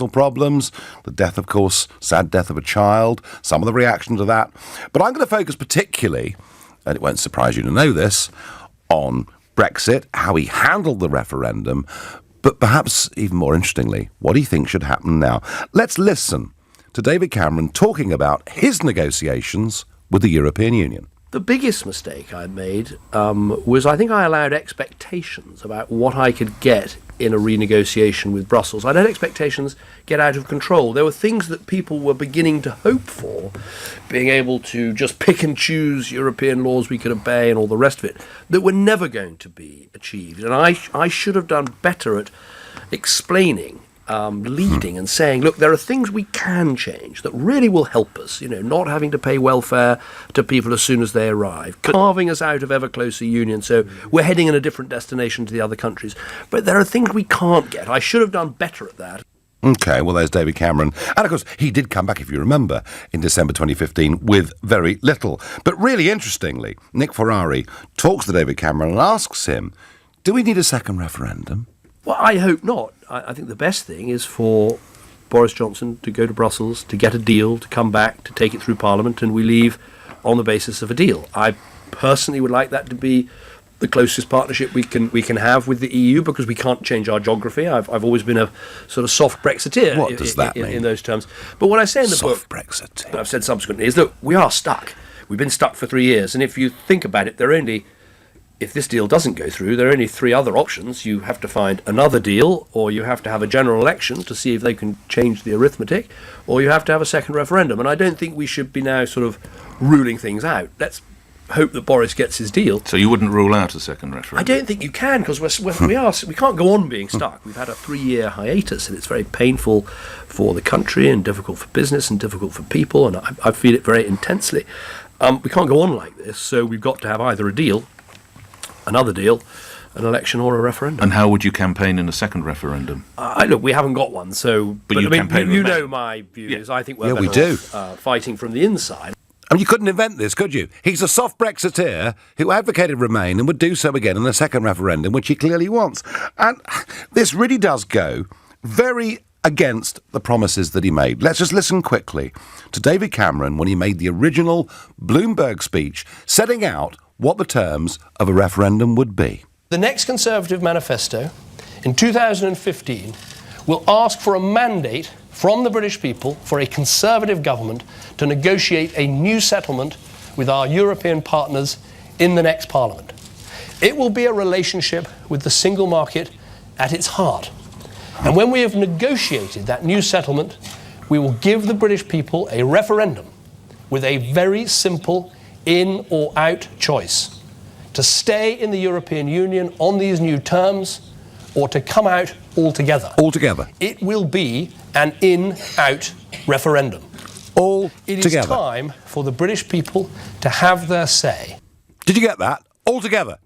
problems, the death, of course, sad death of a child, some of the reaction to that. But I'm going to focus particularly, and it won't surprise you to know this, on Brexit, how he handled the referendum, but perhaps even more interestingly, what he thinks should happen now. Let's listen to David Cameron talking about his negotiations with the European Union. The biggest mistake I made was I think I allowed expectations about what I could get in a renegotiation with Brussels. I let expectations get out of control. There were things that people were beginning to hope for, being able to just pick and choose European laws we could obey and all the rest of it, that were never going to be achieved. And I should have done better at explaining, leading and saying, look, there are things we can change that really will help us, not having to pay welfare to people as soon as they arrive, carving us out of ever closer union, so we're heading in a different destination to the other countries. But there are things we can't get. I should have done better at that. OK, well, there's David Cameron. And, of course, he did come back, if you remember, in December 2015 with very little. But really interestingly, Nick Ferrari talks to David Cameron and asks him, do we need a second referendum? Well, I hope not. I think the best thing is for Boris Johnson to go to Brussels, to get a deal, to come back, to take it through Parliament, and we leave on the basis of a deal. I personally would like that to be the closest partnership we can have with the EU, because we can't change our geography. I've always been a sort of soft Brexiteer. What does that mean? In those terms. But what I say in the book, soft Brexiteer, I've said subsequently, is that we are stuck. We've been stuck for 3 years, and if you think about it, if this deal doesn't go through, there are only 3 other options. You have to find another deal, or you have to have a general election to see if they can change the arithmetic, or you have to have a second referendum. And I don't think we should be now sort of ruling things out. Let's hope that Boris gets his deal. So you wouldn't rule out a second referendum? I don't think you can, because we can't go on being stuck. We've had a 3-year hiatus, and it's very painful for the country and difficult for business and difficult for people, and I feel it very intensely. We can't go on like this, so we've got to have either a deal, another deal, an election, or a referendum. And how would you campaign in a second referendum? Look, we haven't got one, so... But you campaign... You know my views. Yeah. I think we're better off fighting from the inside. And you couldn't invent this, could you? He's a soft Brexiteer who advocated Remain and would do so again in a second referendum, which he clearly wants. And this really does go very against the promises that he made. Let's just listen quickly to David Cameron when he made the original Bloomberg speech setting out what the terms of a referendum would be. The next Conservative manifesto in 2015 will ask for a mandate from the British people for a Conservative government to negotiate a new settlement with our European partners in the next Parliament. It will be a relationship with the single market at its heart. And when we have negotiated that new settlement, we will give the British people a referendum with a very simple in or out choice: to stay in the European Union on these new terms, or to come out altogether. Altogether. It will be an in-out referendum. It is time for the British people to have their say. Did you get that? Altogether.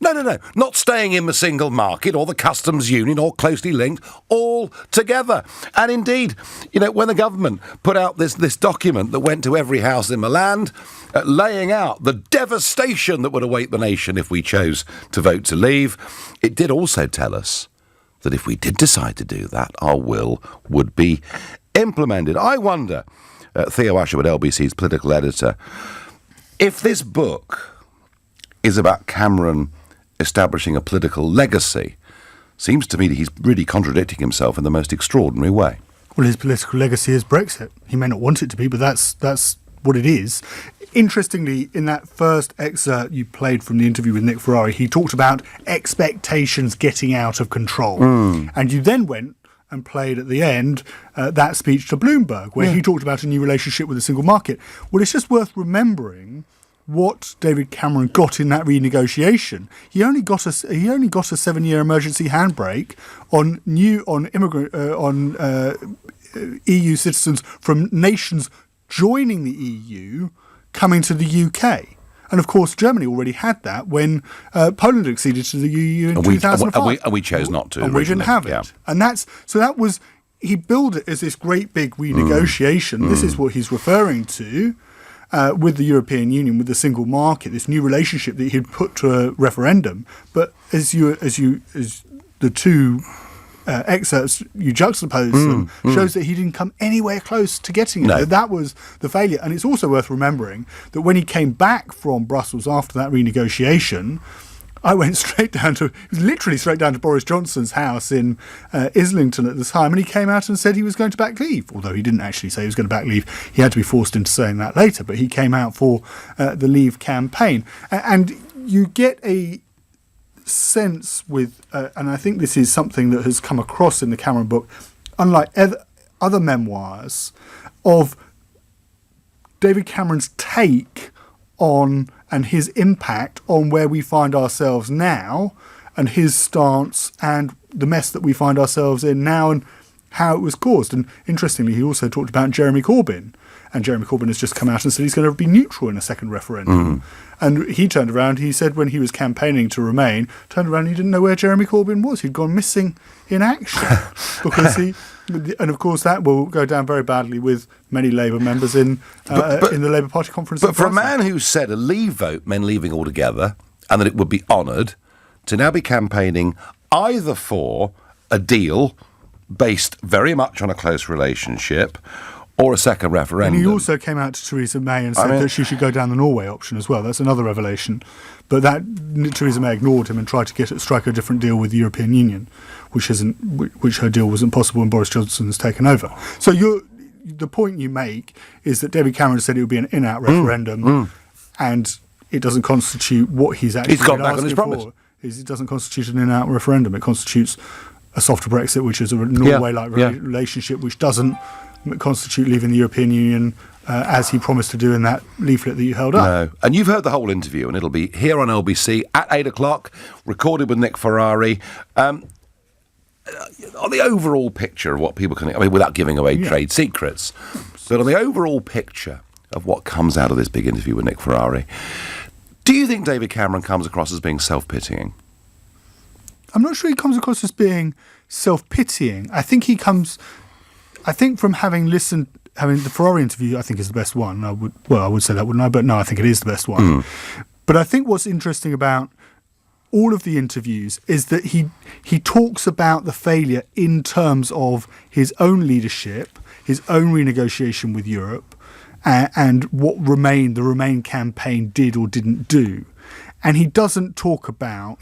No. Not staying in the single market or the customs union or closely linked, all together. And indeed, when the government put out this document that went to every house in the land, laying out the devastation that would await the nation if we chose to vote to leave, it did also tell us that if we did decide to do that, our will would be implemented. I wonder, Theo Usherwood, LBC's political editor, if this book is about Cameron establishing a political legacy, seems to me that he's really contradicting himself in the most extraordinary way. Well, his political legacy is Brexit. He may not want it to be, but that's what it is. Interestingly, in that first excerpt you played from the interview with Nick Ferrari, he talked about expectations getting out of control. And you then went and played at the end that speech to Bloomberg, where he talked about a new relationship with the single market. Well, it's just worth remembering what David Cameron got in that renegotiation. He only got a 7-year emergency handbrake on EU citizens from nations joining the EU coming to the UK. And of course, Germany already had that when Poland acceded to the EU in 2005. And we chose not to. And we didn't have it. Yeah. And he billed it as this great big renegotiation. This is what he's referring to. With the European Union, with the single market, this new relationship that he'd put to a referendum. But as the two excerpts, you juxtapose them, shows that he didn't come anywhere close to getting it. No. That was the failure. And it's also worth remembering that when he came back from Brussels after that renegotiation, I went literally straight down to Boris Johnson's house in Islington at the time, and he came out and said he was going to back leave, although he didn't actually say he was going to back leave. He had to be forced into saying that later, but he came out for the Leave campaign. And you get a sense with, and I think this is something that has come across in the Cameron book, unlike other memoirs, of David Cameron's take on and his impact on where we find ourselves now, and his stance and the mess that we find ourselves in now and how it was caused. And interestingly, he also talked about Jeremy Corbyn. And Jeremy Corbyn has just come out and said he's going to be neutral in a second referendum. And he turned around, he said when he was campaigning to Remain, turned around, he didn't know where Jeremy Corbyn was. He'd gone missing in action. Because and of course that will go down very badly with many Labour members in the Labour Party conference. But for a man who said a Leave vote meant leaving altogether and that it would be honoured, to now be campaigning either for a deal based very much on a close relationship or a second referendum. And he also came out to Theresa May and said that she should go down the Norway option as well. That's another revelation. But that Theresa May ignored him and tried to strike a different deal with the European Union, which her deal wasn't possible when Boris Johnson has taken over. So the point you make is that David Cameron said it would be an in-out referendum, and it doesn't constitute what he's actually got back on his promise. It doesn't constitute an in-out referendum. It constitutes a softer Brexit, which is a Norway-like relationship, which doesn't constitute leaving the European Union as he promised to do in that leaflet that you held up. No. And you've heard the whole interview, and it'll be here on LBC at 8 o'clock, recorded with Nick Ferrari. On the overall picture of what people can... I mean, without giving away trade secrets, but on the overall picture of what comes out of this big interview with Nick Ferrari, do you think David Cameron comes across as being self-pitying? I'm not sure he comes across as being self-pitying. I think from having the Ferrari interview, I think is the best one. I would say that, wouldn't I? But no, I think it is the best one. But I think what's interesting about all of the interviews is that he talks about the failure in terms of his own leadership, his own renegotiation with Europe, and what the Remain campaign did or didn't do. And he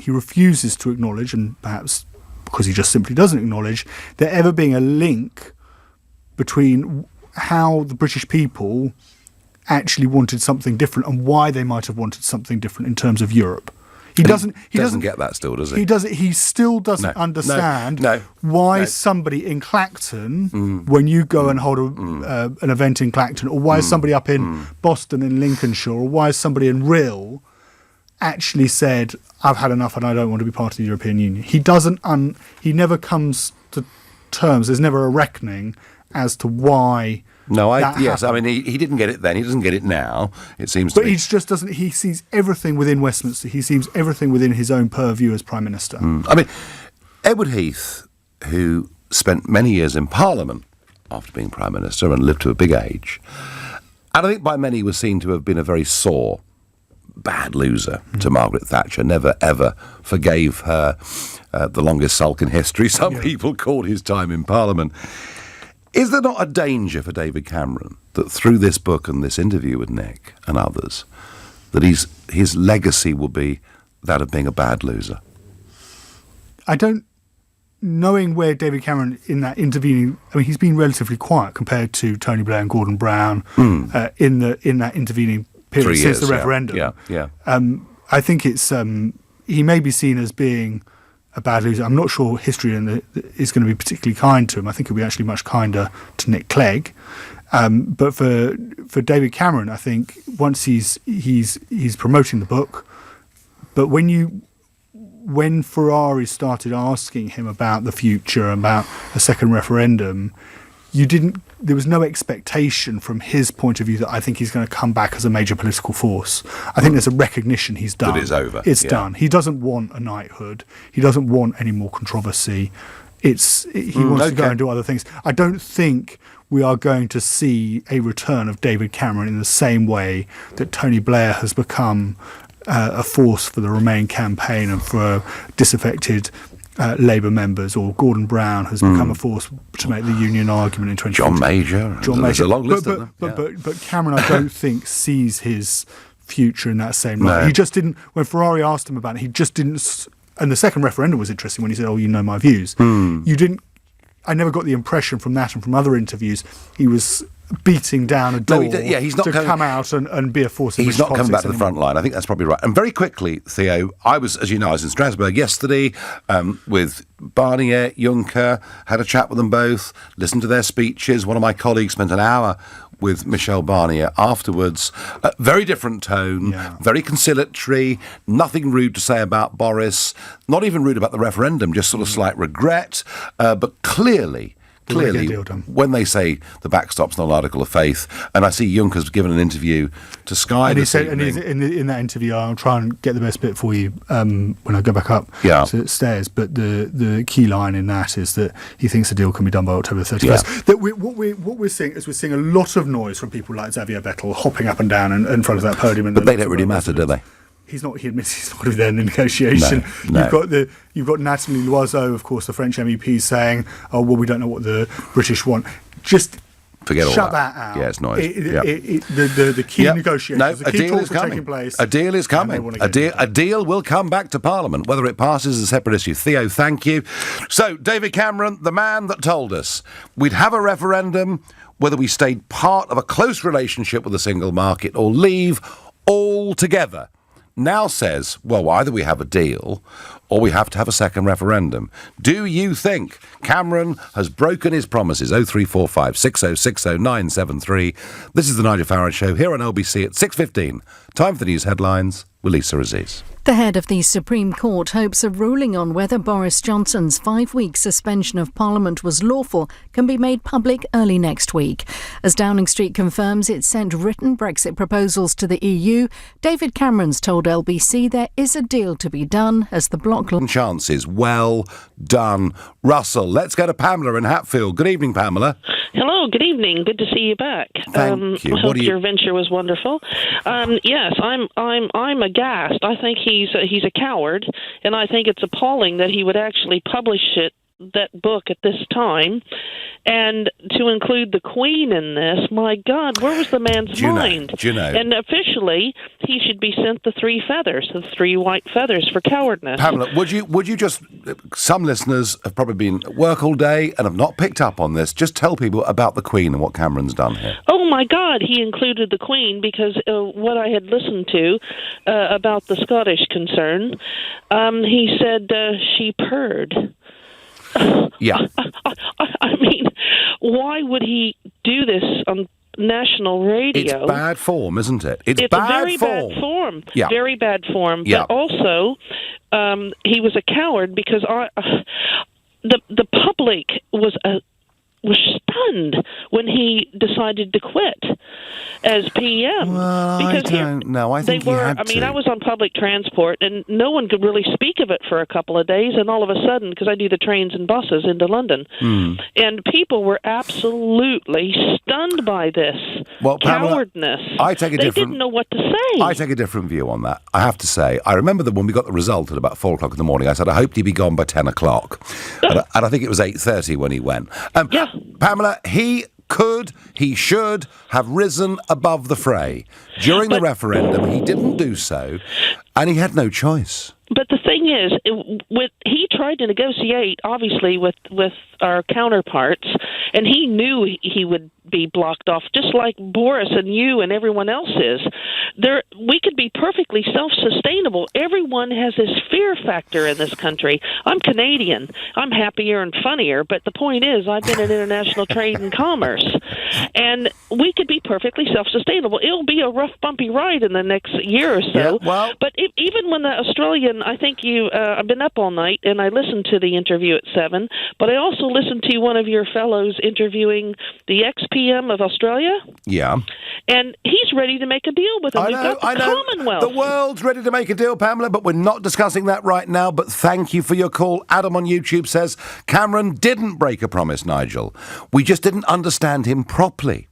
refuses to acknowledge, and perhaps because he just simply doesn't acknowledge, there ever being a link between how the British people actually wanted something different and why they might have wanted something different in terms of Europe. He doesn't get that still, does he? He still doesn't understand why somebody in Clacton, when you go and hold an event in Clacton, or why somebody up in Boston in Lincolnshire, or why somebody in Rhyl actually said, I've had enough and I don't want to be part of the European Union. He never comes to terms. There's never a reckoning as to why. Yes, I mean, he didn't get it then. He doesn't get it now, it seems to me. But he just doesn't. He sees everything within Westminster. He sees everything within his own purview as Prime Minister. I mean, Edward Heath, who spent many years in Parliament after being Prime Minister and lived to a big age, and I think by many was seen to have been a very sore, bad loser to Margaret Thatcher, never ever forgave her the longest sulk in history. Some people called his time in Parliament. Is there not a danger for David Cameron that through this book and this interview with Nick and others, that his legacy will be that of being a bad loser? Knowing where David Cameron in that intervening, I mean, he's been relatively quiet compared to Tony Blair and Gordon Brown in that intervening period 3 years, since the referendum. Yeah. I think it's he may be seen as being a bad loser. I'm not sure history is going to be particularly kind to him. I think he'll be actually much kinder to Nick Clegg. But for David Cameron, I think once he's promoting the book, but when Ferrari started asking him about the future, about a second referendum, there was no expectation from his point of view that I think he's going to come back as a major political force. I think there's a recognition he's done. That it's over. It's done. He doesn't want a knighthood. He doesn't want any more controversy. He wants to go and do other things. I don't think we are going to see a return of David Cameron in the same way that Tony Blair has become a force for the Remain campaign and for disaffected Labour members, or Gordon Brown has become a force to make the union argument in 2020. John Major. There's a long list of them. But Cameron, I don't think, sees his future in that same light. No. He just didn't, when Ferrari asked him about it, he just didn't, and the second referendum was interesting when he said, you know my views. I never got the impression from that and from other interviews he was beating down a door he's not to come out and be a force in He's not coming back to the front line. I think that's probably right. And very quickly, Theo, as you know, I was in Strasbourg yesterday with Barnier, Juncker, had a chat with them both, listened to their speeches. One of my colleagues spent an hour with Michel Barnier afterwards. Very different tone, very conciliatory, nothing rude to say about Boris, not even rude about the referendum, just sort of slight regret, but clearly, when they say the backstop's not an article of faith, and I see Juncker's given an interview to Sky and this evening. And in that interview, I'll try and get the best bit for you when I go back up the stairs. But the key line in that is that he thinks the deal can be done by October 31st. Yeah. That what we're seeing is we're seeing a lot of noise from people like Xavier Bettel hopping up and down in front of that podium. But they don't really matter, do they? He admits he's not going to be there in the negotiation. No. You've got Nathalie Loiseau, of course, the French MEP, saying, we don't know what the British want. Just forget all shut that out. Yeah, it's noise. The key negotiations, the key talks are taking place. A deal is coming. A deal will come back to Parliament. Whether it passes is a separate issue. Theo, thank you. So, David Cameron, the man that told us we'd have a referendum whether we stayed part of a close relationship with the single market or leave altogether, now says, well, either we have a deal or we have to have a second referendum. Do you think Cameron has broken his promises? 0345 6060 973. This is the Nigel Farage Show here on LBC at 6:15. Time for the news headlines with Lisa Aziz. The head of the Supreme Court hopes a ruling on whether Boris Johnson's 5-week suspension of Parliament was lawful can be made public early next week. As Downing Street confirms it sent written Brexit proposals to the EU, David Cameron's told LBC there is a deal to be done as the bloc... Chances. Well done, Russell. Let's go to Pamela in Hatfield. Good evening, Pamela. Hello, good evening. Good to see you back. Thank you. I hope your venture was wonderful. Yes, I'm aghast. I think he's a coward, and I think it's appalling that he would actually publish that book at this time, and to include the Queen in this. My God, where was the man's mind? Do you know? And officially, he should be sent the 3 feathers, the 3 white feathers for cowardness. Pamela, would you just? Some listeners have probably been at work all day and have not picked up on this. Just tell people about the Queen and what Cameron's done here. Oh my God, he included the Queen because what I had listened to about the Scottish concern, he said she purred. Yeah. I mean, why would he do this on national radio? It's bad form, isn't it? It's very bad form. Yeah. Very bad form. Yeah. But also, he was a coward because the public was stunned when he decided to quit as PM. Well, because I don't know. I think they were. he had I mean, to. I was on public transport, and no one could really speak of it for a couple of days. And all of a sudden, because I do the trains and buses into London, and people were absolutely stunned by this cowardness. Pamela, they didn't know what to say. I take a different view on that. I have to say, I remember that when we got the result at about 4:00 in the morning, I said I hoped he'd be gone by 10 o'clock, and I think it was 8:30 when he went. Yeah. Pamela, he should have risen above the fray. During the referendum, he didn't do so, and he had no choice. But the thing is, he tried to negotiate, obviously, with our counterparts, and he knew he would be blocked off, just like Boris and you and everyone else is. We could be perfectly self-sustainable. Everyone has this fear factor in this country. I'm Canadian. I'm happier and funnier, but the point is I've been in international trade and commerce, and we could be perfectly self-sustainable. It'll be a rough, bumpy ride in the next year or so. Yeah, well, but even when the Australian, I think I've been up all night, and I listened to the interview at 7, but I also listened to one of your fellows interviewing the ex-PM of Australia. Yeah. And he's ready to make a deal with him. I We've got the Commonwealth. The world's ready to make a deal, Pamela, but we're not discussing that right now. But thank you for your call. Adam on YouTube says, Cameron didn't break a promise, Nigel. We just didn't understand him properly.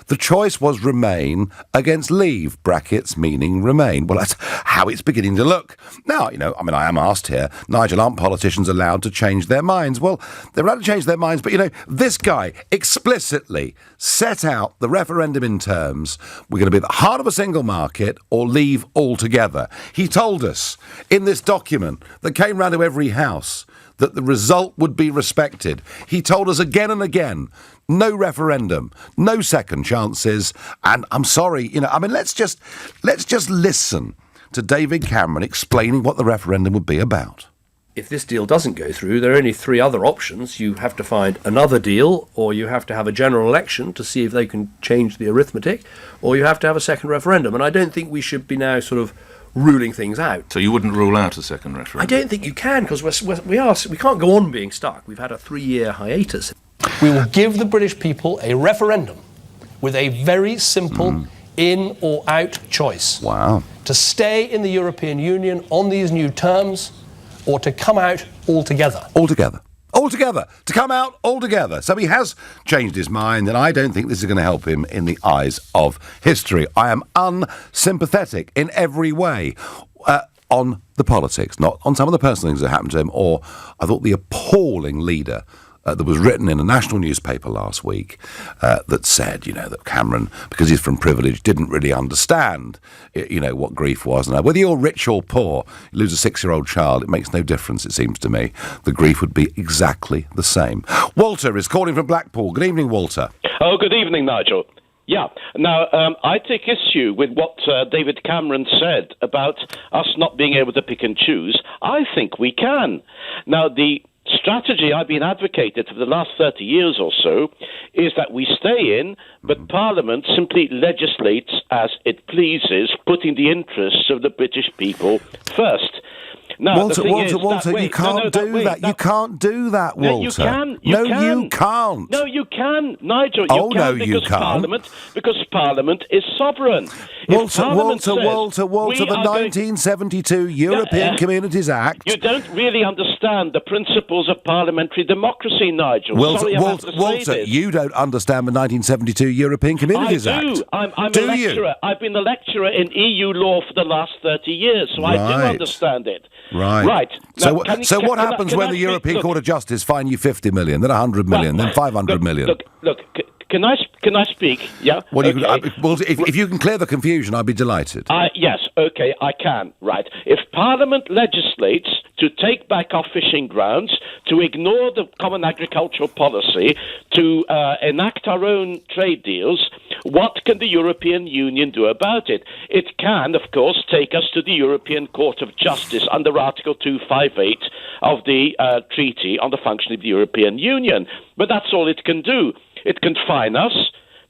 The choice was Remain against Leave, brackets meaning Remain. Well, that's how it's beginning to look. Now, I am asked here, Nigel, aren't politicians allowed to change their minds? Well, they're allowed to change their minds, but, this guy explicitly set out the referendum in terms, we're going to be at the heart of a single market or leave altogether. He told us in this document that came round to every house that the result would be respected. He told us again and again, no referendum, no second chances, and I'm sorry, let's just listen to David Cameron explaining what the referendum would be about. If this deal doesn't go through, there are only three other options. You have to find another deal, or you have to have a general election to see if they can change the arithmetic, or you have to have a second referendum. And I don't think we should be now sort of ruling things out. So you wouldn't rule out a second referendum? I don't think you can, because we can't go on being stuck. We've had a 3-year hiatus. We will give the British people a referendum with a very simple in or out choice. Wow. To stay in the European Union on these new terms, or to come out altogether. Altogether. To come out altogether. So he has changed his mind, and I don't think this is going to help him in the eyes of history. I am unsympathetic in every way on the politics, not on some of the personal things that happened to him, or I thought the appalling leader that was written in a national newspaper last week that said, that Cameron, because he's from privilege, didn't really understand, what grief was. And whether you're rich or poor, you lose a 6-year-old child, it makes no difference, it seems to me. The grief would be exactly the same. Walter is calling from Blackpool. Good evening, Walter. Oh, good evening, Nigel. Yeah. Now, I take issue with what David Cameron said about us not being able to pick and choose. I think we can. Now, the strategy I've been advocating for the last 30 years or so is that we stay in, but Parliament simply legislates as it pleases, putting the interests of the British people first. Now, Walter, you can't do that. You can't do that, Walter. You can. You can't. No, you can, Nigel. You can't. Because Parliament is sovereign. Walter, the 1972 European Communities Act. You don't really understand the principles of parliamentary democracy, Nigel. Walter, you don't understand the 1972 European Communities Act. I'm a lecturer. I've been a lecturer in EU law for the last 30 years, so I do understand it. Right. Now, so what happens when the European Court of Justice fine you 50 million, then 100 million, then 500 million? Look. Can I speak? Yeah. Well, if you can clear the confusion, I'd be delighted. Yes. Okay, I can. Right. If Parliament legislates to take back our fishing grounds, to ignore the common agricultural policy, to enact our own trade deals, what can the European Union do about it? It can, of course, take us to the European Court of Justice under Article 258 of the Treaty on the Functioning of the European Union. But that's all it can do. It can fine us.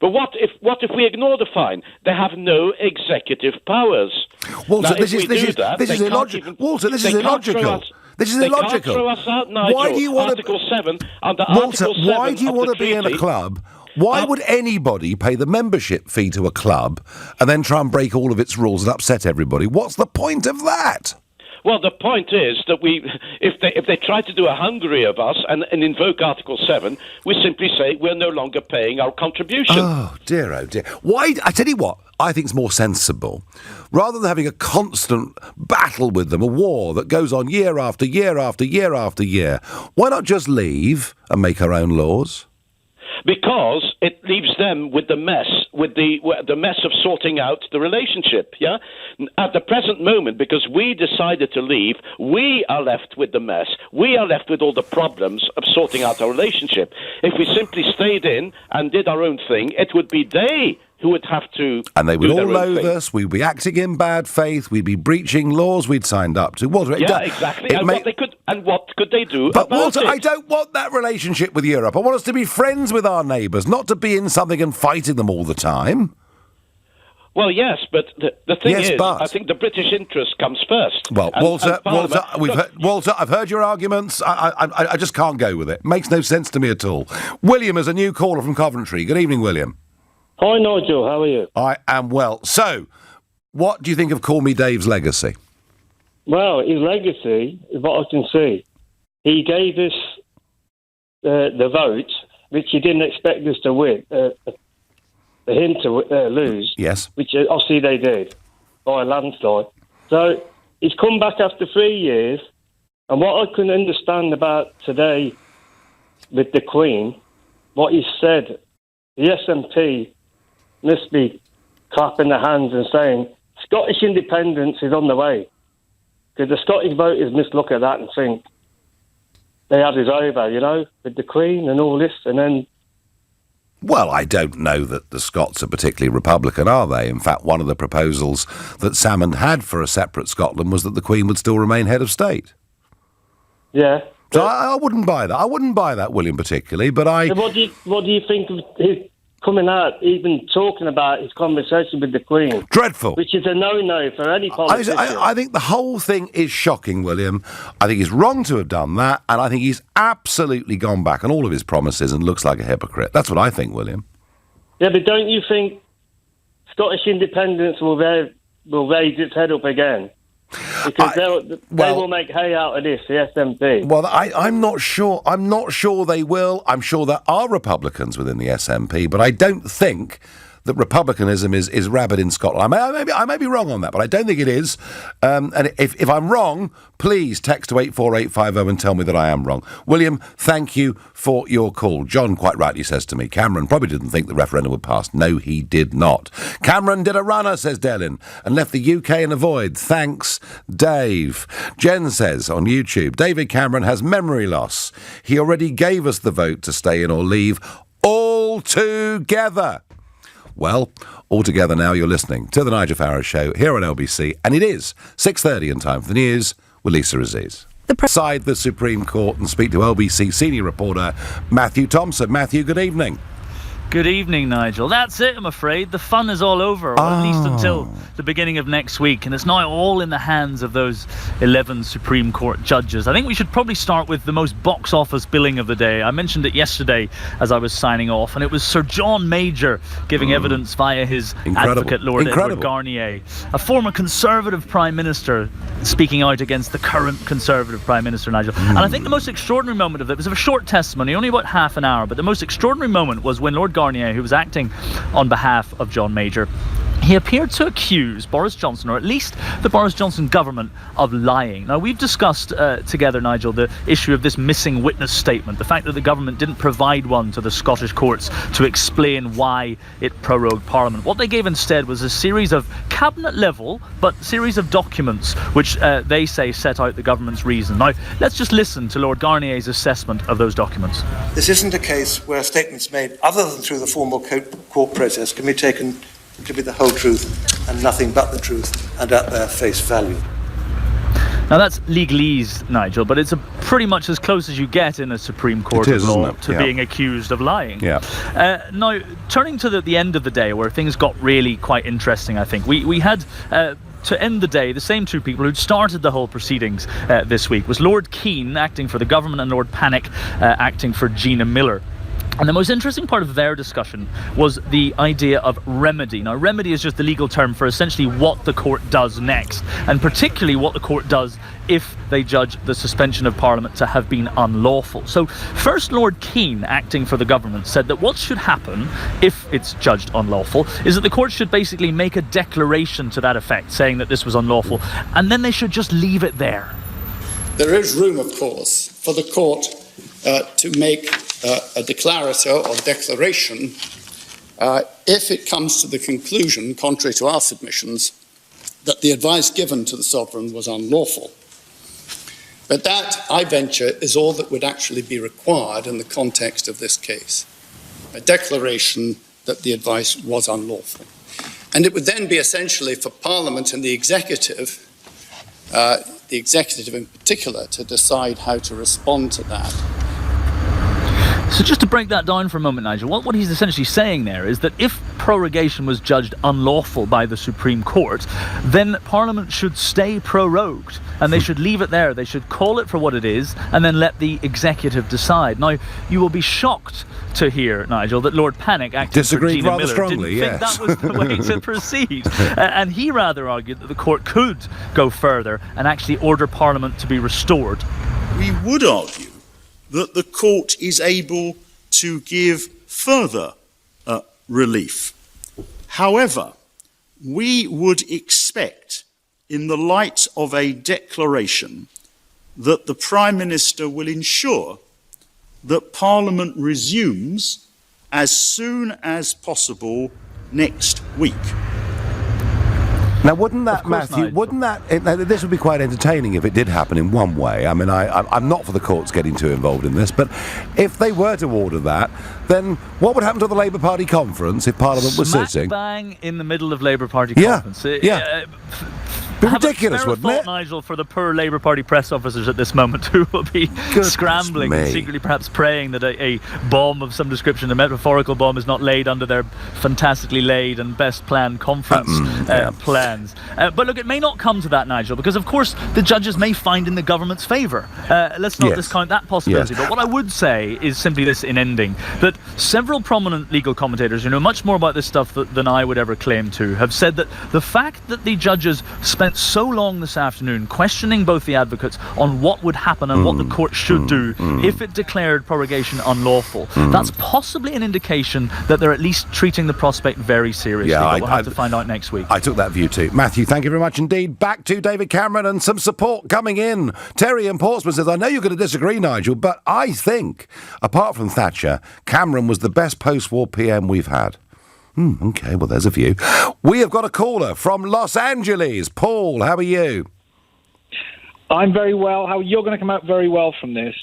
But what if we ignore the fine? They have no executive powers. Walter, this is illogical. Walter, this is illogical. This is illogical. They can't throw us out, Nigel. Why do you want Article 7 under Walter, Article 7 why do you want to be in a club? Why would anybody pay the membership fee to a club and then try and break all of its rules and upset everybody? What's the point of that? Well, the point is that if they try to do a Hungary of us and invoke Article 7, we simply say we're no longer paying our contribution. Oh dear. Why? I tell you what, I think it's more sensible. Rather than having a constant battle with them, a war that goes on year after year after year after year, why not just leave and make our own laws? Because it leaves them with the mess of sorting out the relationship, yeah? At the present moment, because we decided to leave, we are left with the mess. We are left with all the problems of sorting out our relationship. If we simply stayed in and did our own thing, it would be they who would have to. And they would all loathe us. We'd be acting in bad faith. We'd be breaching laws we'd signed up to. Walter, exactly. What could they do? But Walter, I don't want that relationship with Europe. I want us to be friends with our neighbours, not to be in something and fighting them all the time. Well, yes, but the thing is, I think the British interest comes first. Well, Walter, I've heard your arguments. I just can't go with it. Makes no sense to me at all. William is a new caller from Coventry. Good evening, William. Hi, Nigel. How are you? I am well. So, what do you think of Call Me Dave's legacy? Well, his legacy is what I can see. He gave us the vote, which he didn't expect us to win. him to lose. Yes. Which obviously they did by a landslide. So he's come back after 3 years, and what I couldn't understand about today with the Queen, what he said, the SNP must be clapping their hands and saying Scottish independence is on the way. Because the Scottish voters must look at that and think they had us over, you know, with the Queen and all this, and then... Well, I don't know that the Scots are particularly Republican, are they? In fact, one of the proposals that Salmond had for a separate Scotland was that the Queen would still remain head of state. Yeah. So I wouldn't buy that. I wouldn't buy that, William, particularly, but I... So what do you think of his coming out, even talking about his conversation with the Queen? Dreadful. Which is a no-no for any politician. I think the whole thing is shocking, William. I think he's wrong to have done that, and I think he's absolutely gone back on all of his promises and looks like a hypocrite. That's what I think, William. Yeah, but don't you think Scottish independence will raise its head up again? Because they will make hay out of this, the SNP. Well, I'm not sure. I'm not sure they will. I'm sure there are Republicans within the SNP, but I don't think that republicanism is rabid in Scotland. I may be wrong on that, but I don't think it is. And if I'm wrong, please text to 84850 and tell me that I am wrong. William, thank you for your call. John quite rightly says to me, Cameron probably didn't think the referendum would pass. No, he did not. Cameron did a runner, says Delin, and left the UK in a void. Thanks, Dave. Jen says on YouTube, David Cameron has memory loss. He already gave us the vote to stay in or leave all together. Well, all together now, you're listening to the Nigel Farage Show here on LBC, and it is 6:30 in time for the news with Lisa Aziz. Inside the Supreme Court and speak to LBC senior reporter Matthew Thompson. Matthew, good evening. Good evening, Nigel. That's it, I'm afraid. The fun is all over, or at least until the beginning of next week, and it's now all in the hands of those 11 Supreme Court judges. I think we should probably start with the most box office billing of the day. I mentioned it yesterday as I was signing off, and it was Sir John Major giving evidence via his advocate, Lord Edward Garnier, a former Conservative Prime Minister speaking out against the current Conservative Prime Minister, Nigel. And I think the most extraordinary moment of it was a short testimony, only about half an hour, but the most extraordinary moment was when Lord Garnier, who was acting on behalf of John Major, he appeared to accuse Boris Johnson, or at least the Boris Johnson government, of lying. Now, we've discussed together, Nigel, the issue of this missing witness statement, the fact that the government didn't provide one to the Scottish courts to explain why it prorogued Parliament. What they gave instead was a series of cabinet-level, but series of documents which they say set out the government's reason. Now, let's just listen to Lord Garnier's assessment of those documents. This isn't a case where statements made other than through the formal court process can be taken to be the whole truth and nothing but the truth and at their face value. Now that's legalese, Nigel, but it's pretty much as close as you get in a Supreme Court of law to being accused of lying. Now, turning to the end of the day, where things got really quite interesting, I think, we had... to end the day, the same two people who'd started the whole proceedings this week was Lord Keane, acting for the government, and Lord Panic, acting for Gina Miller. And the most interesting part of their discussion was the idea of remedy. Now, remedy is just the legal term for essentially what the court does next, and particularly what the court does if they judge the suspension of Parliament to have been unlawful. So, first Lord Keane, acting for the government, said that what should happen if it's judged unlawful is that the court should basically make a declaration to that effect, saying that this was unlawful, and then they should just leave it there. There is room, of course, for the court to make a declarator or declaration if it comes to the conclusion, contrary to our submissions, that the advice given to the sovereign was unlawful. But that, I venture, is all that would actually be required in the context of this case. A declaration that the advice was unlawful. And it would then be essentially for Parliament and the executive in particular, to decide how to respond to that. So just to break that down for a moment, Nigel, what he's essentially saying there is that if prorogation was judged unlawful by the Supreme Court, then Parliament should stay prorogued and they should leave it there. They should call it for what it is and then let the executive decide. Now, you will be shocked to hear, Nigel, that Lord Panic, acting for Gina Miller, strongly, didn't think that was the way to proceed. And he rather argued that the court could go further and actually order Parliament to be restored. We would argue that the court is able to give further relief However, we would expect, in the light of a declaration, that the Prime Minister will ensure that Parliament resumes as soon as possible next week. Now, wouldn't that, course, Matthew, Nigel. this would be quite entertaining if it did happen in one way. I mean, I'm not for the courts getting too involved in this, but if they were to order that, then what would happen to the Labour Party conference if Parliament was Smack sitting? bang in the middle of Labour Party conference. Be ridiculous, have a wouldn't thought, it? Nigel, for the poor Labour Party press officers at this moment who will be scrambling and me. secretly perhaps praying that a bomb of some description, a metaphorical bomb, is not laid under their fantastically laid and best planned conference plans. But look, it may not come to that, Nigel, because of course the judges may find in the government's favour. Let's not discount that possibility. Yes. But what I would say is simply this in ending, that several prominent legal commentators who know much more about this stuff than I would ever claim to have said that the fact that the judges spent so long this afternoon questioning both the advocates on what would happen and what the court should do if it declared prorogation unlawful, that's possibly an indication that they're at least treating the prospect very seriously. But we'll have to find out next week. I took that view too. Matthew, thank you very much indeed. Back to David Cameron and some support coming in. Terry in Portsmouth says, I know you're going to disagree, Nigel, but I think, apart from Thatcher, Cameron was the best post-war PM we've had. Okay, well, there's a view. We have got a caller from Los Angeles. Paul, how are you? I'm very well. You're going to come out very well from this.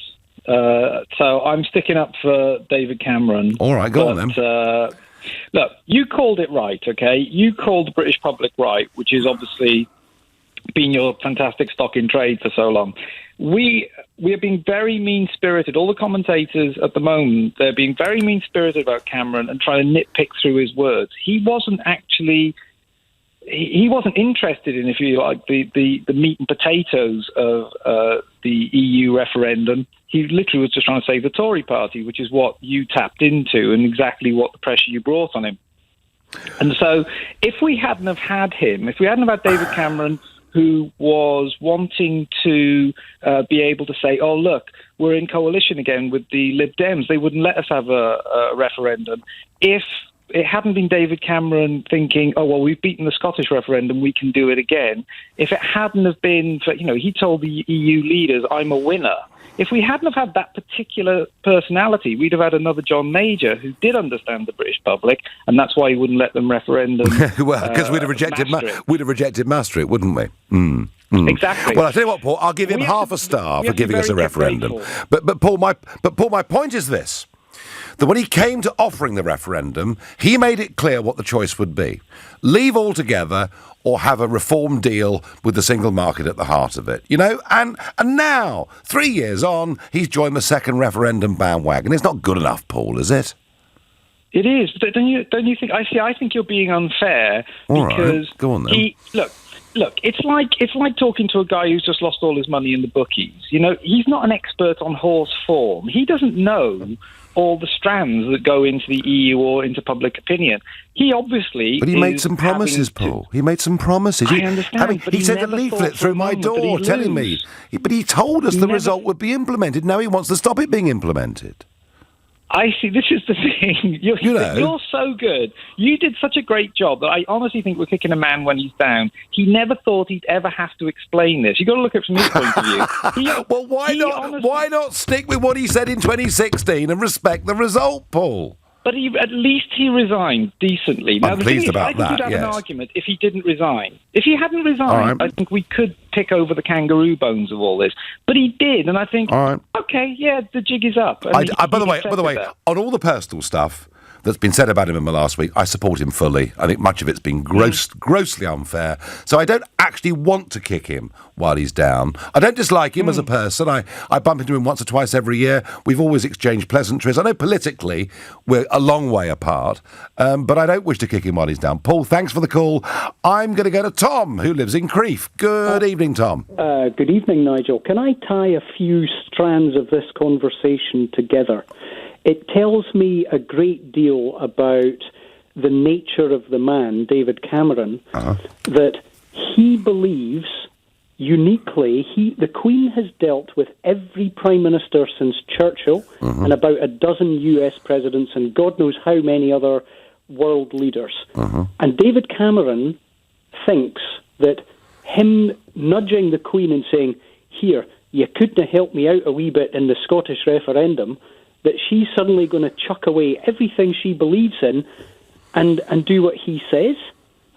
So I'm sticking up for David Cameron. All right, go on then. Look, you called it right, okay? You called the British public right, which is obviously been your fantastic stock in trade for so long. We are being very mean-spirited. All the commentators at the moment, they're being very mean-spirited about Cameron and trying to nitpick through his words. He wasn't interested in, if you like, the meat and potatoes of the EU referendum. He literally was just trying to save the Tory party, which is what you tapped into and exactly what the pressure you brought on him. And so if we hadn't have had him, if we hadn't have had David Cameron, who was wanting to be able to say, oh, look, we're in coalition again with the Lib Dems. They wouldn't let us have a referendum. If it hadn't been David Cameron thinking, oh, well, we've beaten the Scottish referendum, we can do it again. If it hadn't have been, he told the EU leaders, I'm a winner. If we hadn't have had that particular personality, we'd have had another John Major who did understand the British public, and that's why he wouldn't let them referendum. Well, because we'd have rejected Maastricht, wouldn't we? Exactly. Well, I tell you what, Paul, I'll give him half a star for giving us a referendum. But Paul, my point is this: that when he came to offering the referendum, he made it clear what the choice would be: leave altogether or have a reform deal with the single market at the heart of it. And now, 3 years on, he's joined the second referendum bandwagon. It's not good enough, Paul, is it? It is. Don't you think? I think you're being unfair All because right. Go on then. Look, it's like talking to a guy who's just lost all his money in the bookies. He's not an expert on horse form. He doesn't know all the strands that go into the EU or into public opinion. He obviously But he made some promises, Paul. He made some promises. I understand, but he he sent a never leaflet thought for through a my moment that door he'd telling lose. me. But he told us the result would be implemented. Now he wants to stop it being implemented. I see. This is the thing. You're so good. You did such a great job that I honestly think we're kicking a man when he's down. He never thought he'd ever have to explain this. You've got to look at it from his point of view. Well, why not stick with what he said in 2016 and respect the result, Paul? But at least he resigned decently. Now, I'm pleased about that, I think you'd have an yes. argument if he didn't resign. If he hadn't resigned, I think we could pick over the kangaroo bones of all this. But he did, and I think, okay, yeah, the jig is up. By the way, on all the personal stuff that's been said about him in the last week, I support him fully. I think much of it's been grossly unfair. So I don't actually want to kick him while he's down. I don't dislike him as a person. I bump into him once or twice every year. We've always exchanged pleasantries. I know politically we're a long way apart, but I don't wish to kick him while he's down. Paul, thanks for the call. I'm going to go to Tom, who lives in Crieff. Good evening, Tom. Good evening, Nigel. Can I tie a few strands of this conversation together? It tells me a great deal about the nature of the man, David Cameron, that he believes uniquely, the Queen has dealt with every Prime Minister since Churchill and about a dozen US presidents and God knows how many other world leaders. And David Cameron thinks that him nudging the Queen and saying, here, you couldn't have helped me out a wee bit in the Scottish referendum, that she's suddenly going to chuck away everything she believes in and do what he says.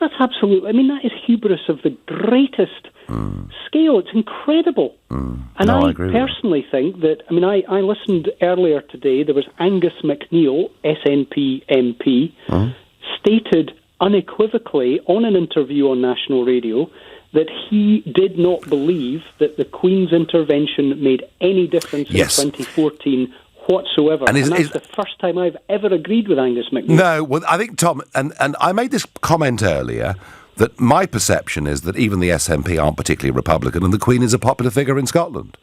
That's absolutely, that is hubris of the greatest scale. It's incredible. And I personally think that, I listened earlier today, there was Angus MacNeil, SNP MP, stated unequivocally on an interview on national radio that he did not believe that the Queen's intervention made any difference in 2014 whatsoever. And that's the first time I've ever agreed with Angus MacNeil. No, well, I think, Tom, and I made this comment earlier, that my perception is that even the SNP aren't particularly Republican and the Queen is a popular figure in Scotland.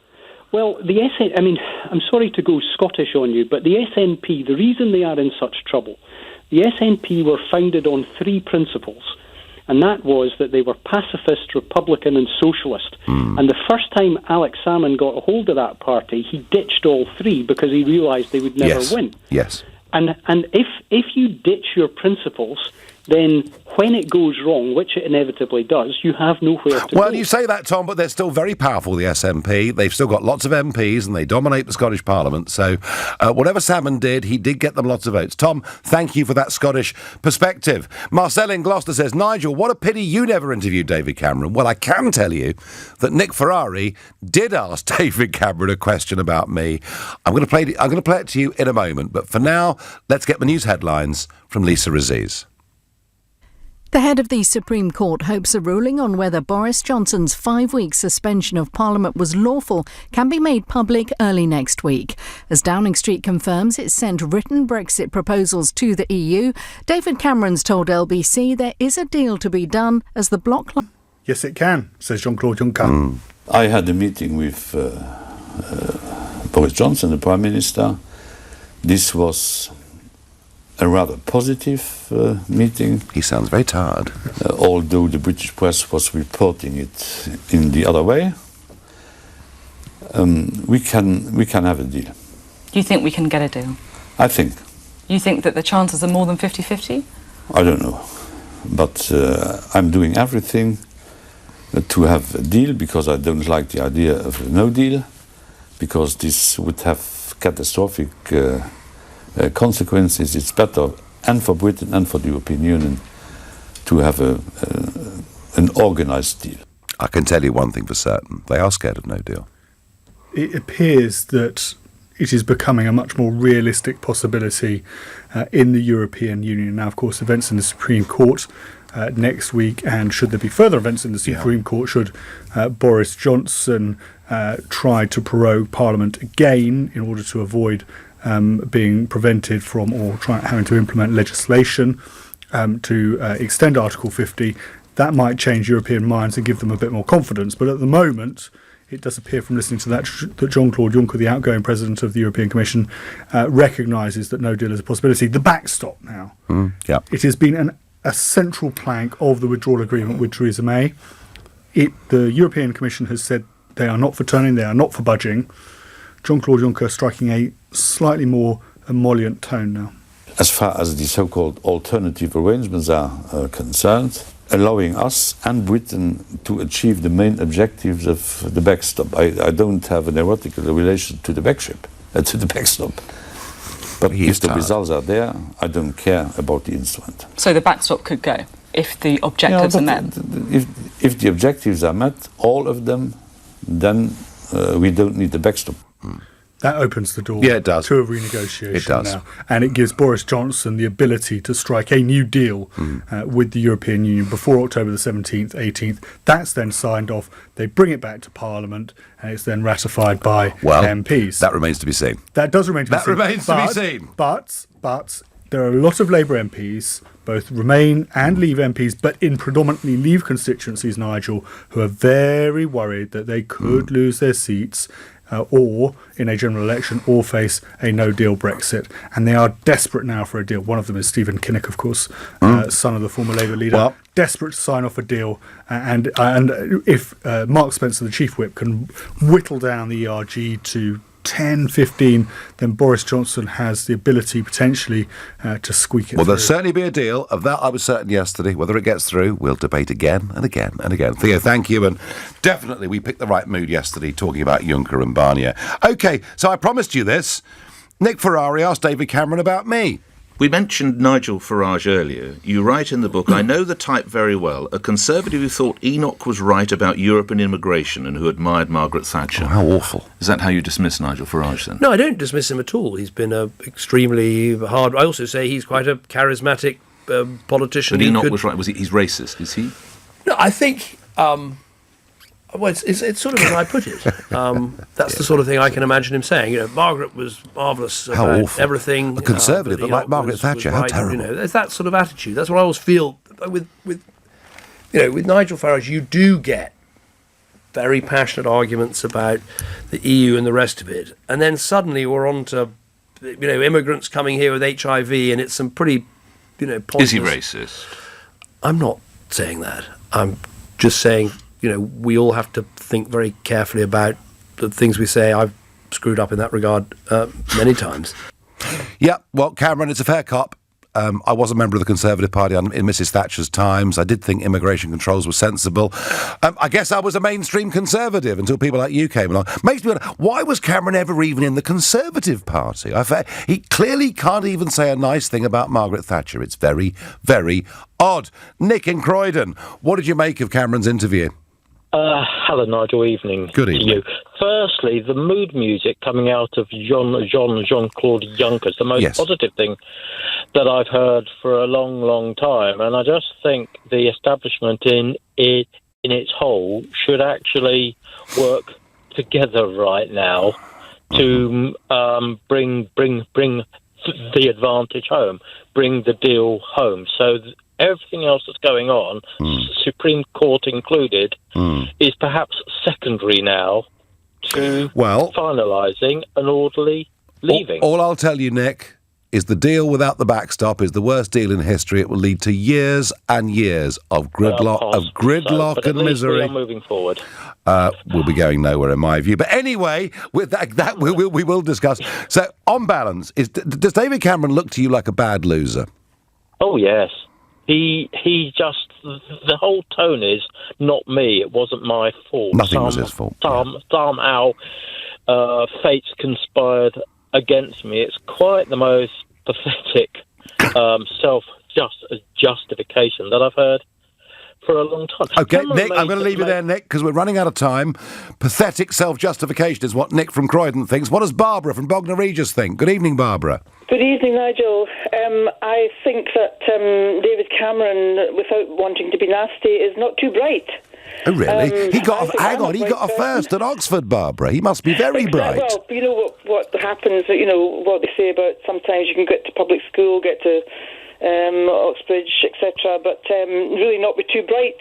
Well, I'm sorry to go Scottish on you, but the SNP, the reason they are in such trouble, the SNP were founded on 3 principles, and that was that they were pacifist, Republican and socialist. And the first time Alex Salmond got a hold of that party, he ditched all 3 because he realised they would never win. Yes. And if you ditch your principles, then when it goes wrong, which it inevitably does, you have nowhere to go. Well, you say that, Tom, but they're still very powerful, the SNP. They've still got lots of MPs and they dominate the Scottish Parliament. So whatever Salmond did, he did get them lots of votes. Tom, thank you for that Scottish perspective. Marcel in Gloucester says, Nigel, what a pity you never interviewed David Cameron. Well, I can tell you that Nick Ferrari did ask David Cameron a question about me. I'm going to play it to you in a moment. But for now, let's get the news headlines from Lisa Aziz. The head of the Supreme Court hopes a ruling on whether Boris Johnson's 5-week suspension of Parliament was lawful can be made public early next week. As Downing Street confirms it's sent written Brexit proposals to the EU, David Cameron's told LBC there is a deal to be done as the bloc... Yes, it can, says Jean-Claude Juncker. I had a meeting with Boris Johnson, the Prime Minister. This was a rather positive meeting. He sounds very tired. Although the British press was reporting it in the other way. We can have a deal. Do you think we can get a deal? I think. You think that the chances are more than 50-50? I don't know. But I'm doing everything to have a deal because I don't like the idea of a no deal, because this would have catastrophic consequences. It's better, and for Britain and for the European Union, to have an organised deal. I can tell you one thing for certain. They are scared of no deal. It appears that it is becoming a much more realistic possibility in the European Union. Now, of course, events in the Supreme Court next week, and should there be further events in the Supreme Court, should Boris Johnson try to prorogue Parliament again in order to avoid being prevented from or having to implement legislation to extend Article 50, that might change European minds and give them a bit more confidence. But at the moment, it does appear from listening to that Jean-Claude Juncker, the outgoing president of the European Commission, recognises that no deal is a possibility. The backstop now. It has been a central plank of the withdrawal agreement with Theresa May. The European Commission has said they are not for turning, they are not for budging. Jean-Claude Juncker striking a slightly more emollient tone now. As far as the so-called alternative arrangements are concerned, allowing us and Britain to achieve the main objectives of the backstop. I don't have an erotic relation to the backstop. But if the results are there, I don't care about the instrument. So the backstop could go if the objectives are met? If the objectives are met, all of them, then we don't need the backstop. That opens the door it does. to a renegotiation It does. now. And it gives Boris Johnson the ability to strike a new deal with the European Union before October the 17th, 18th. That's then signed off. They bring it back to Parliament and it's then ratified by MPs. That remains to be seen. That does remain to be seen. That remains to be seen. But there are a lot of Labour MPs, both Remain and Leave MPs, but in predominantly Leave constituencies, Nigel, who are very worried that they could lose their seats or in a general election, or face a no-deal Brexit. And they are desperate now for a deal. One of them is Stephen Kinnock, of course, son of the former Labour leader, desperate to sign off a deal. And if Mark Spencer, the Chief Whip, can whittle down the ERG to 10, 15, then Boris Johnson has the ability potentially to squeak it Well, through. there'll certainly be a deal. Of that I was certain yesterday. Whether it gets through, we'll debate again and again and again. Theo, thank you. And definitely we picked the right mood yesterday talking about Juncker and Barnier. OK, so I promised you this. Nick Ferrari asked David Cameron about me. We mentioned Nigel Farage earlier. You write in the book, I know the type very well, a Conservative who thought Enoch was right about Europe and immigration and who admired Margaret Thatcher. Oh, how awful. Is that how you dismiss Nigel Farage then? No, I don't dismiss him at all. He's been extremely hard. I also say he's quite a charismatic politician. But Enoch was right. He's racist, is he? No, I think... well, it's sort of as I put it. That's the sort of thing I can imagine him saying. You know, Margaret was marvellous about everything. A Conservative that like Margaret Thatcher, how terrible. You know, there's that sort of attitude. That's what I always feel with Nigel Farage. You do get very passionate arguments about the EU and the rest of it, and then suddenly we're on to immigrants coming here with HIV, and it's some pretty pointless. Is he racist? I'm not saying that. I'm just saying. We all have to think very carefully about the things we say. I've screwed up in that regard many times. Yeah, well, Cameron, it's a fair cop. I was a member of the Conservative Party in Mrs. Thatcher's times. I did think immigration controls were sensible. I guess I was a mainstream Conservative until people like you came along. Makes me wonder, why was Cameron ever even in the Conservative Party? He clearly can't even say a nice thing about Margaret Thatcher. It's very, very odd. Nick in Croydon, what did you make of Cameron's interview? Hello, Nigel. Evening. Good evening. To you. Firstly, the mood music coming out of Jean-Claude Juncker is the most positive thing that I've heard for a long, long time. And I just think the establishment in its whole should actually work together right now to bring the advantage home, bring the deal home. So everything else that's going on, Supreme Court included, is perhaps secondary now to finalising an orderly leaving. All I'll tell you, Nick, is the deal without the backstop is the worst deal in history. It will lead to years and years of gridlock, and misery. We are moving forward. We'll be going nowhere, in my view. But anyway, with that we will discuss. So, on balance, does David Cameron look to you like a bad loser? Oh, yes. He just, the whole tone is, not me, it wasn't my fault. Nothing was his fault. Somehow fate's conspired against me. It's quite the most pathetic self-justification that I've heard for a long time. OK, Nick, I'm going to leave you there, Nick, because we're running out of time. Pathetic self-justification is what Nick from Croydon thinks. What does Barbara from Bognor Regis think? Good evening, Barbara. Good evening, Nigel. I think that David Cameron, without wanting to be nasty, is not too bright. Oh, really? He got a first at Oxford, Barbara. He must be very bright. Well, you know what happens, what they say about sometimes you can get to public school, get to Oxbridge, etc., but really not be too bright.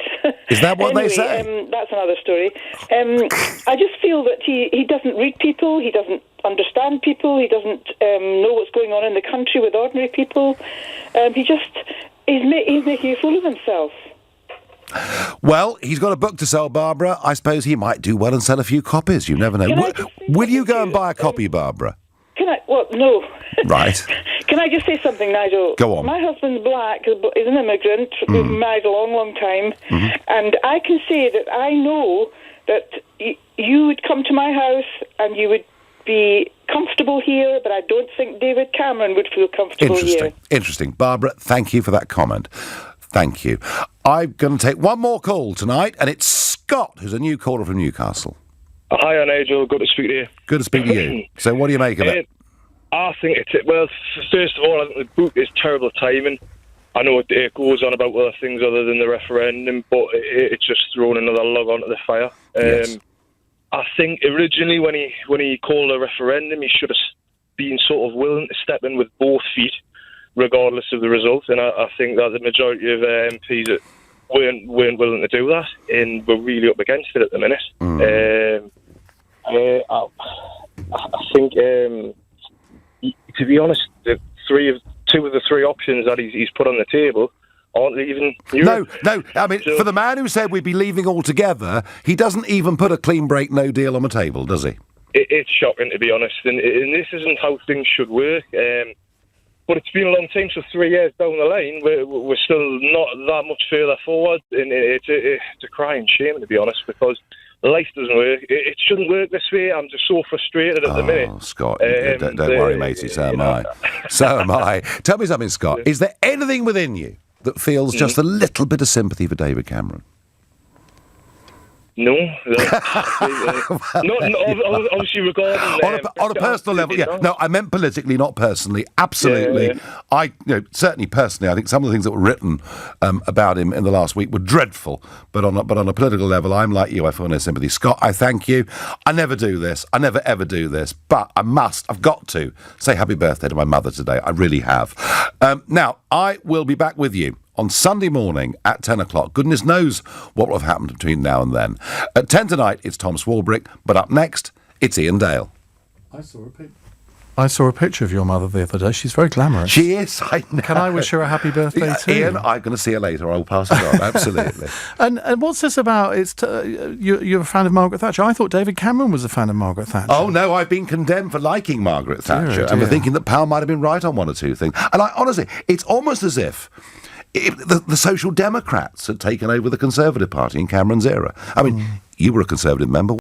Is that what anyway, they say? That's another story. I just feel that he doesn't read people, he doesn't understand people, he doesn't know what's going on in the country with ordinary people. He's making a fool of himself. Well, he's got a book to sell, Barbara. I suppose he might do well and sell a few copies. You never know. Will you go and buy a copy, Barbara? Can I? Well, no. Right. Can I just say something, Nigel? Go on. My husband's black, is an immigrant, we've been married a long, long time, and I can say that I know that you would come to my house and you would be comfortable here, but I don't think David Cameron would feel comfortable here. Interesting. Barbara, thank you for that comment. Thank you. I'm going to take one more call tonight, and it's Scott, who's a new caller from Newcastle. Hi, Nigel. Good to speak to you. Good to speak to you. So what do you make of it? I think well, first of all, I think the book is terrible timing. I know it goes on about other things other than the referendum, but it's just thrown another log onto the fire. Yes. I think originally when he called a referendum, he should have been sort of willing to step in with both feet, regardless of the result. And I think that the majority of MPs that weren't willing to do that, and we're really up against it at the minute. I think, to be honest, two of the three options that he's put on the table aren't even Europe. No. I mean, for the man who said we'd be leaving altogether, he doesn't even put a clean break, no deal on the table, does he? it's shocking, to be honest. And this isn't how things should work. But it's been a long time, so 3 years down the line, we're still not that much further forward. And it's a crying shame, to be honest, because life doesn't work. It shouldn't work this way. I'm just so frustrated at the minute. Oh, Scott, don't worry, matey, so am I. So am I. Tell me something, Scott. Is there anything within you that feels just a little bit of sympathy for David Cameron? No. Obviously regarding... on a personal level, yeah. No, I meant politically, not personally. Absolutely. Yeah. Certainly personally, I think some of the things that were written about him in the last week were dreadful. But on a political level, I'm like you. I feel no sympathy. Scott, I thank you. I never do this. I never, ever do this. But I've got to say happy birthday to my mother today. I really have. Now, I will be back with you on Sunday morning at 10 o'clock. Goodness knows what will have happened between now and then. At 10 tonight, it's Tom Swarbrick, but up next, it's Ian Dale. I saw a picture of your mother the other day. She's very glamorous. She is, I know. Can I wish her a happy birthday too? Ian, I'm going to see her later. I'll pass it on, absolutely. And what's this about? You're a fan of Margaret Thatcher. I thought David Cameron was a fan of Margaret Thatcher. Oh, no, I've been condemned for liking Margaret Thatcher and for thinking that Powell might have been right on one or two things. And honestly, it's almost as if the Social Democrats had taken over the Conservative Party in Cameron's era. I mean, you were a Conservative member.